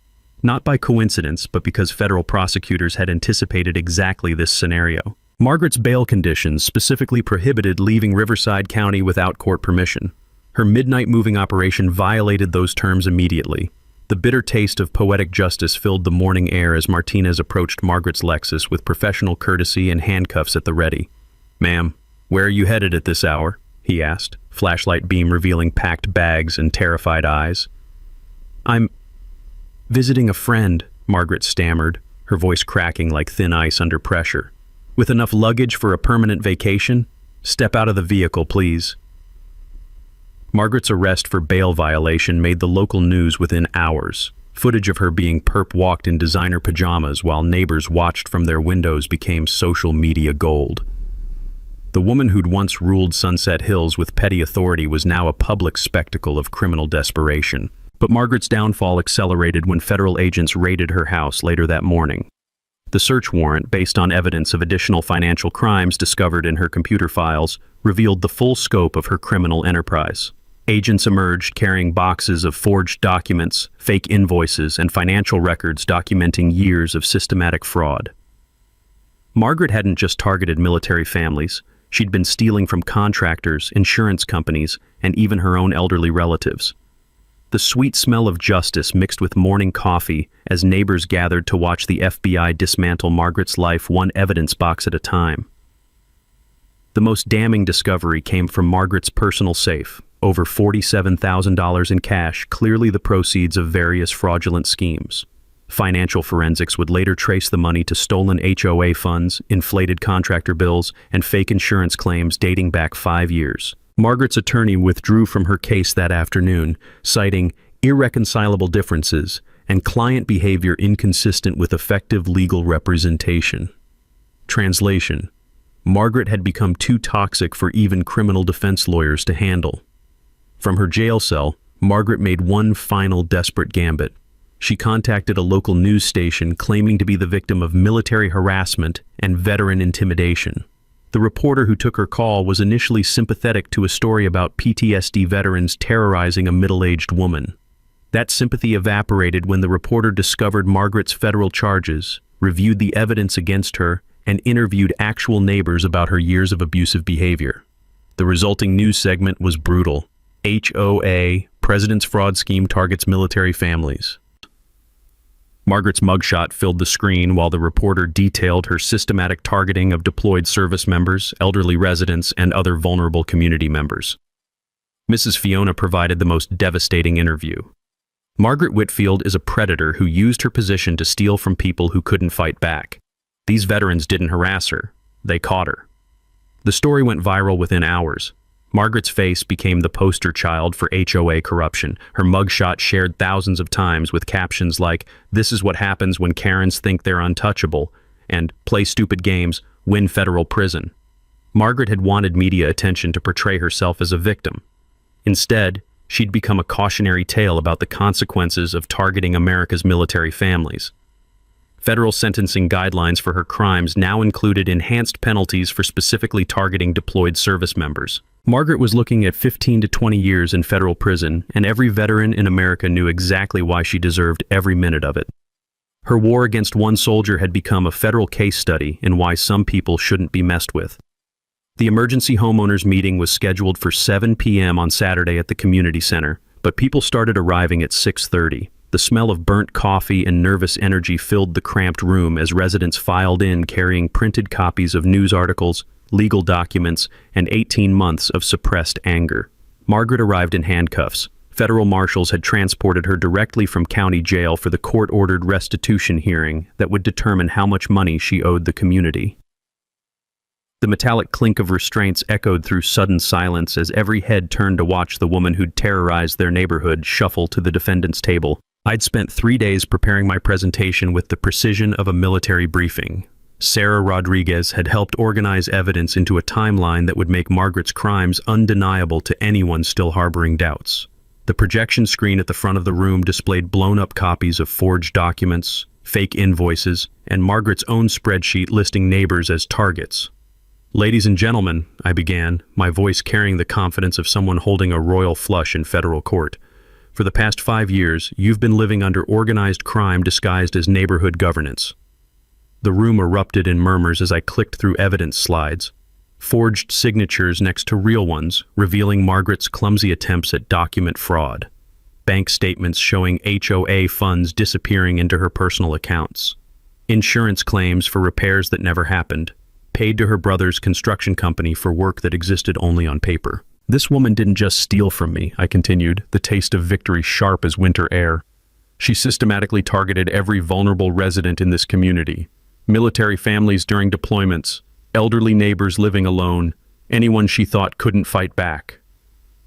Not by coincidence, but because federal prosecutors had anticipated exactly this scenario. Margaret's bail conditions specifically prohibited leaving Riverside County without court permission. Her midnight moving operation violated those terms immediately. The bitter taste of poetic justice filled the morning air as Martinez approached Margaret's Lexus with professional courtesy and handcuffs at the ready. "Ma'am, where are you headed at this hour?" he asked, flashlight beam revealing packed bags and terrified eyes. "I'm visiting a friend," Margaret stammered, her voice cracking like thin ice under pressure. "With enough luggage for a permanent vacation? Step out of the vehicle, please." Margaret's arrest for bail violation made the local news within hours. Footage of her being perp-walked in designer pajamas while neighbors watched from their windows became social media gold. The woman who'd once ruled Sunset Hills with petty authority was now a public spectacle of criminal desperation. But Margaret's downfall accelerated when federal agents raided her house later that morning. The search warrant, based on evidence of additional financial crimes discovered in her computer files, revealed the full scope of her criminal enterprise. Agents emerged carrying boxes of forged documents, fake invoices, and financial records documenting years of systematic fraud. Margaret hadn't just targeted military families. She'd been stealing from contractors, insurance companies, and even her own elderly relatives. The sweet smell of justice mixed with morning coffee as neighbors gathered to watch the FBI dismantle Margaret's life one evidence box at a time. The most damning discovery came from Margaret's personal safe, over $47,000 in cash, clearly the proceeds of various fraudulent schemes. Financial forensics would later trace the money to stolen HOA funds, inflated contractor bills, and fake insurance claims dating back 5 years. Margaret's attorney withdrew from her case that afternoon, citing irreconcilable differences and client behavior inconsistent with effective legal representation. Translation: Margaret had become too toxic for even criminal defense lawyers to handle. From her jail cell, Margaret made one final desperate gambit. She contacted a local news station claiming to be the victim of military harassment and veteran intimidation. The reporter who took her call was initially sympathetic to a story about PTSD veterans terrorizing a middle-aged woman. That sympathy evaporated when the reporter discovered Margaret's federal charges, reviewed the evidence against her, and interviewed actual neighbors about her years of abusive behavior. The resulting news segment was brutal. HOA, President's Fraud Scheme Targets Military Families. Margaret's mugshot filled the screen while the reporter detailed her systematic targeting of deployed service members, elderly residents, and other vulnerable community members. Mrs. Fiona provided the most devastating interview. Margaret Whitfield is a predator who used her position to steal from people who couldn't fight back. These veterans didn't harass her, they caught her. The story went viral within hours. Margaret's face became the poster child for HOA corruption. Her mugshot shared thousands of times with captions like, "This is what happens when Karens think they're untouchable," and "Play stupid games, win federal prison." Margaret had wanted media attention to portray herself as a victim. Instead, she'd become a cautionary tale about the consequences of targeting America's military families. Federal sentencing guidelines for her crimes now included enhanced penalties for specifically targeting deployed service members. Margaret was looking at 15 to 20 years in federal prison, and every veteran in America knew exactly why she deserved every minute of it. Her war against one soldier had become a federal case study in why some people shouldn't be messed with. The emergency homeowners meeting was scheduled for 7 p.m. on Saturday at the community center, but people started arriving at 6:30. The smell of burnt coffee and nervous energy filled the cramped room as residents filed in carrying printed copies of news articles, legal documents, and 18 months of suppressed anger. Margaret arrived in handcuffs. Federal marshals had transported her directly from county jail for the court-ordered restitution hearing that would determine how much money she owed the community. The metallic clink of restraints echoed through sudden silence as every head turned to watch the woman who'd terrorized their neighborhood shuffle to the defendant's table. I'd spent 3 days preparing my presentation with the precision of a military briefing. Sarah Rodriguez had helped organize evidence into a timeline that would make Margaret's crimes undeniable to anyone still harboring doubts. The projection screen at the front of the room displayed blown-up copies of forged documents, fake invoices, and Margaret's own spreadsheet listing neighbors as targets. "Ladies and gentlemen," I began, my voice carrying the confidence of someone holding a royal flush in federal court. "For the past 5 years, you've been living under organized crime disguised as neighborhood governance." The room erupted in murmurs as I clicked through evidence slides, forged signatures next to real ones, revealing Margaret's clumsy attempts at document fraud, bank statements showing HOA funds disappearing into her personal accounts, insurance claims for repairs that never happened, paid to her brother's construction company for work that existed only on paper. "This woman didn't just steal from me," I continued, the taste of victory sharp as winter air. "She systematically targeted every vulnerable resident in this community. Military families during deployments, elderly neighbors living alone, anyone she thought couldn't fight back."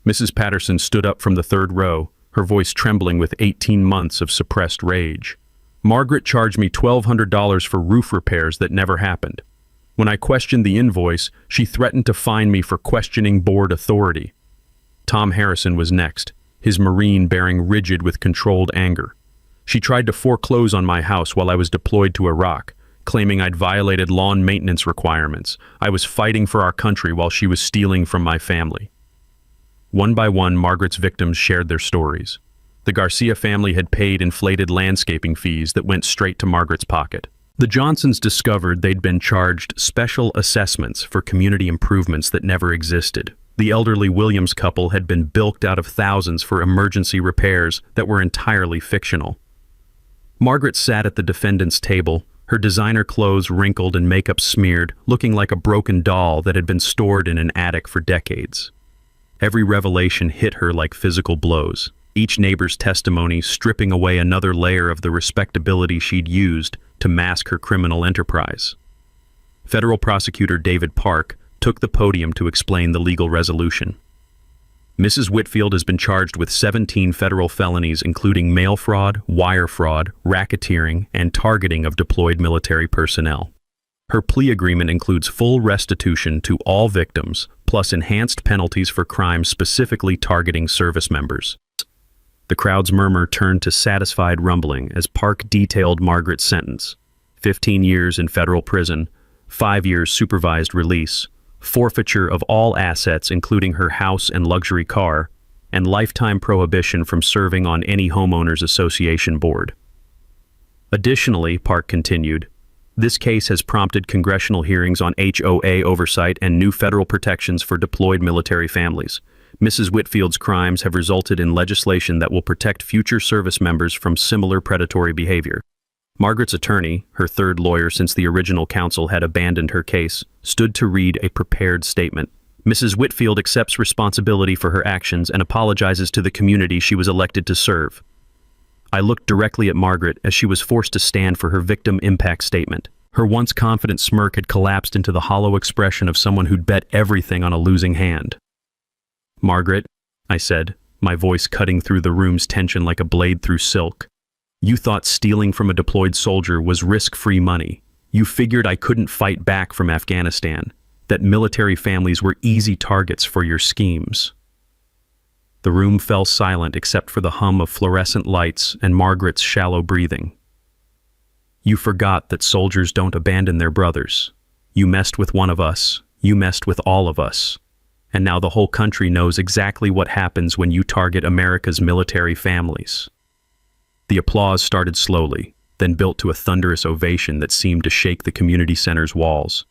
Mrs. Patterson stood up from the third row, her voice trembling with 18 months of suppressed rage. "Margaret charged me $1,200 for roof repairs that never happened. When I questioned the invoice, she threatened to fine me for questioning board authority." Tom Harrison was next, his Marine bearing rigid with controlled anger. "She tried to foreclose on my house while I was deployed to Iraq, claiming I'd violated lawn maintenance requirements. I was fighting for our country while she was stealing from my family." One by one, Margaret's victims shared their stories. The Garcia family had paid inflated landscaping fees that went straight to Margaret's pocket. The Johnsons discovered they'd been charged special assessments for community improvements that never existed. The elderly Williams couple had been bilked out of thousands for emergency repairs that were entirely fictional. Margaret sat at the defendant's table, her designer clothes wrinkled and makeup smeared, looking like a broken doll that had been stored in an attic for decades. Every revelation hit her like physical blows, each neighbor's testimony stripping away another layer of the respectability she'd used to mask her criminal enterprise. Federal prosecutor David Park took the podium to explain the legal resolution. "Mrs. Whitfield has been charged with 17 federal felonies including mail fraud, wire fraud, racketeering, and targeting of deployed military personnel. Her plea agreement includes full restitution to all victims, plus enhanced penalties for crimes specifically targeting service members." The crowd's murmur turned to satisfied rumbling as Park detailed Margaret's sentence: 15 years in federal prison, 5 years supervised release, forfeiture of all assets including her house and luxury car, and lifetime prohibition from serving on any homeowners association board. Additionally, Park continued, this case has prompted congressional hearings on HOA oversight and new federal protections for deployed military families. Mrs. Whitfield's crimes have resulted in legislation that will protect future service members from similar predatory behavior. Margaret's attorney, her third lawyer since the original counsel had abandoned her case, stood to read a prepared statement. Mrs. Whitfield accepts responsibility for her actions and apologizes to the community she was elected to serve. I looked directly at Margaret as she was forced to stand for her victim impact statement. Her once confident smirk had collapsed into the hollow expression of someone who'd bet everything on a losing hand. "Margaret," I said, my voice cutting through the room's tension like a blade through silk. "You thought stealing from a deployed soldier was risk-free money. You figured I couldn't fight back from Afghanistan, that military families were easy targets for your schemes." The room fell silent except for the hum of fluorescent lights and Margaret's shallow breathing. "You forgot that soldiers don't abandon their brothers. You messed with one of us. You messed with all of us. And now the whole country knows exactly what happens when you target America's military families." The applause started slowly, then built to a thunderous ovation that seemed to shake the community center's walls.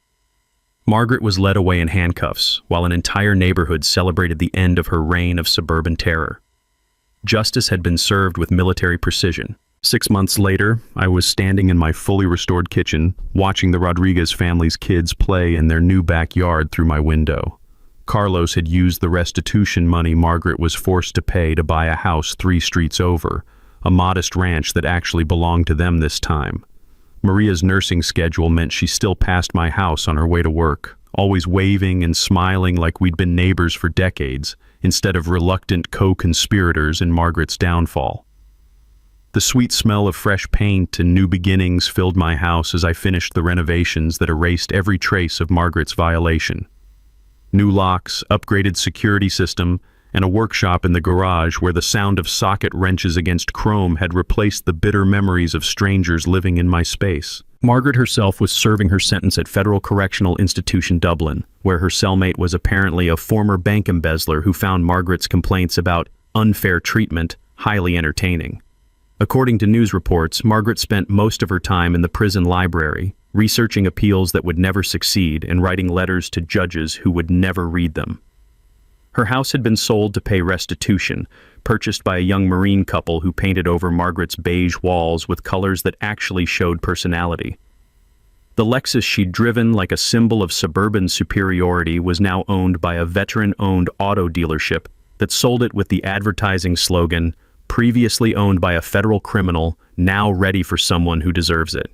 Margaret was led away in handcuffs, while an entire neighborhood celebrated the end of her reign of suburban terror. Justice had been served with military precision. 6 months later, I was standing in my fully restored kitchen, watching the Rodriguez family's kids play in their new backyard through my window. Carlos had used the restitution money Margaret was forced to pay to buy a house 3 streets over, a modest ranch that actually belonged to them this time. Maria's nursing schedule meant she still passed my house on her way to work, always waving and smiling like we'd been neighbors for decades, instead of reluctant co-conspirators in Margaret's downfall. The sweet smell of fresh paint and new beginnings filled my house as I finished the renovations that erased every trace of Margaret's violation. New locks, upgraded security system, and a workshop in the garage where the sound of socket wrenches against chrome had replaced the bitter memories of strangers living in my space. Margaret herself was serving her sentence at Federal Correctional Institution Dublin, where her cellmate was apparently a former bank embezzler who found Margaret's complaints about unfair treatment highly entertaining. According to news reports, Margaret spent most of her time in the prison library, researching appeals that would never succeed and writing letters to judges who would never read them. Her house had been sold to pay restitution, purchased by a young Marine couple who painted over Margaret's beige walls with colors that actually showed personality. The Lexus she'd driven like a symbol of suburban superiority was now owned by a veteran-owned auto dealership that sold it with the advertising slogan, "Previously owned by a federal criminal, now ready for someone who deserves it."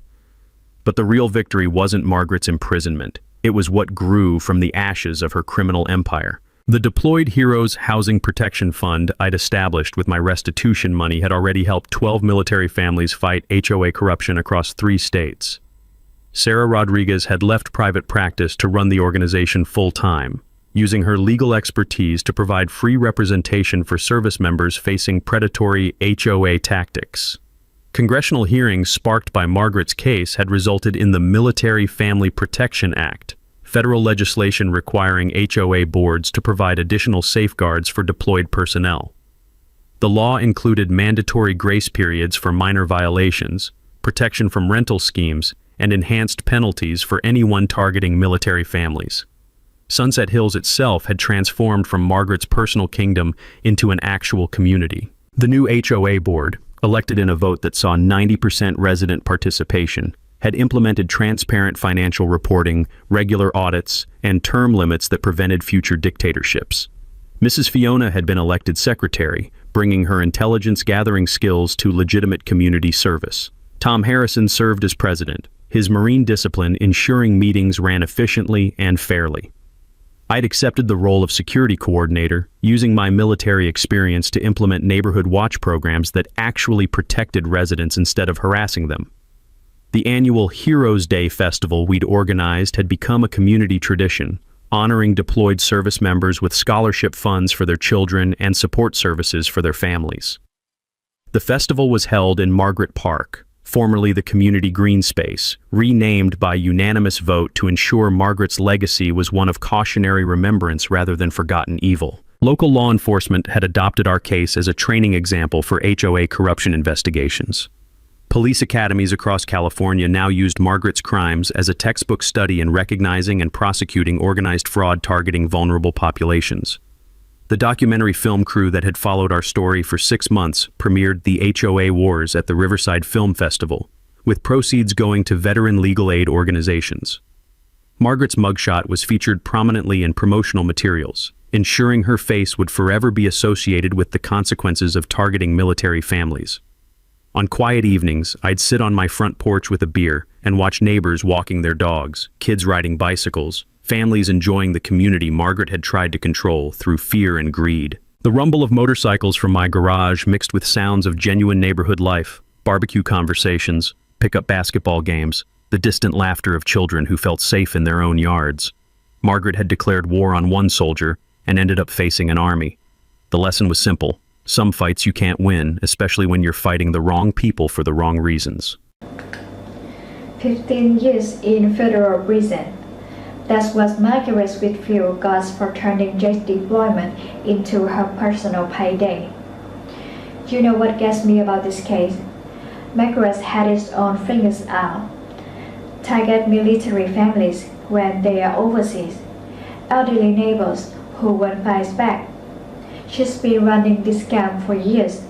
But the real victory wasn't Margaret's imprisonment. It was what grew from the ashes of her criminal empire. The Deployed Heroes Housing Protection Fund I'd established with my restitution money had already helped 12 military families fight HOA corruption across 3 states. Sarah Rodriguez had left private practice to run the organization full-time, using her legal expertise to provide free representation for service members facing predatory HOA tactics. Congressional hearings sparked by Margaret's case had resulted in the Military Family Protection Act, federal legislation requiring HOA boards to provide additional safeguards for deployed personnel. The law included mandatory grace periods for minor violations, protection from rental schemes, and enhanced penalties for anyone targeting military families. Sunset Hills itself had transformed from Margaret's personal kingdom into an actual community. The new HOA board, elected in a vote that saw 90% resident participation, had implemented transparent financial reporting, regular audits, and term limits that prevented future dictatorships. Mrs. Fiona had been elected secretary, bringing her intelligence-gathering skills to legitimate community service. Tom Harrison served as president, his Marine discipline ensuring meetings ran efficiently and fairly. I'd accepted the role of security coordinator, using my military experience to implement neighborhood watch programs that actually protected residents instead of harassing them. The annual Heroes Day festival we'd organized had become a community tradition, honoring deployed service members with scholarship funds for their children and support services for their families. The festival was held in Margaret Park, formerly the community green space, renamed by unanimous vote to ensure Margaret's legacy was one of cautionary remembrance rather than forgotten evil. Local law enforcement had adopted our case as a training example for HOA corruption investigations. Police academies across California now used Margaret's crimes as a textbook study in recognizing and prosecuting organized fraud targeting vulnerable populations. The documentary film crew that had followed our story for 6 months premiered The HOA Wars at the Riverside Film Festival, with proceeds going to veteran legal aid organizations. Margaret's mugshot was featured prominently in promotional materials, ensuring her face would forever be associated with the consequences of targeting military families. On quiet evenings, I'd sit on my front porch with a beer and watch neighbors walking their dogs, kids riding bicycles, families enjoying the community Margaret had tried to control through fear and greed. The rumble of motorcycles from my garage mixed with sounds of genuine neighborhood life, barbecue conversations, pickup basketball games, the distant laughter of children who felt safe in their own yards. Margaret had declared war on one soldier and ended up facing an army. The lesson was simple. Some fights you can't win, especially when you're fighting the wrong people for the wrong reasons. 15 years in federal prison. That's what Margaret Whitfield got for turning Jake's deployment into her personal payday. You know what gets me about this case? Margaret had its own fingers out. Target military families when they are overseas, elderly neighbors who won't fight back. She's been running this scam for years,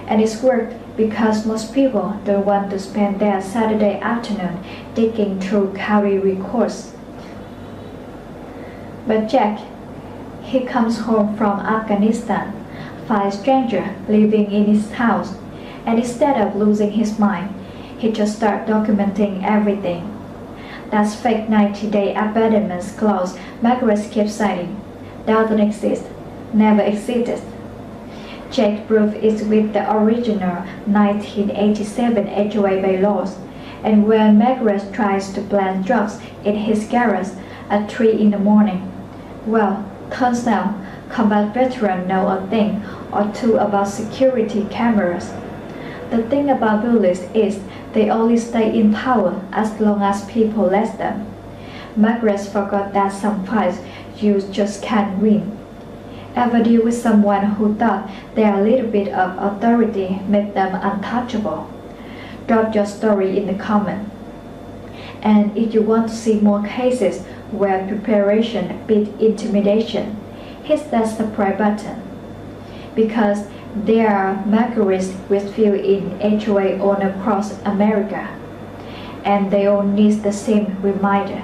and it's worked because most people don't want to spend their Saturday afternoon digging through county records. But Jack, he comes home from Afghanistan, finds a stranger living in his house, and instead of losing his mind, he just starts documenting everything. That's fake 90-day abandonment clause Margaret keeps citing. Doesn't exist. Never existed. Jake proof is with the original 1987 HOA bylaws, and when Margaret tries to plant drugs in his garage at 3 in the morning, well, turns out combat veterans know a thing or two about security cameras. The thing about bullies is they only stay in power as long as people let them. Margaret forgot that some fights you just can't win. Ever deal with someone who thought their little bit of authority made them untouchable? Drop your story in the comment. And if you want to see more cases where preparation beat intimidation, hit that subscribe button. Because there are Margaret Whitfield in HOA all across America, and they all need the same reminder.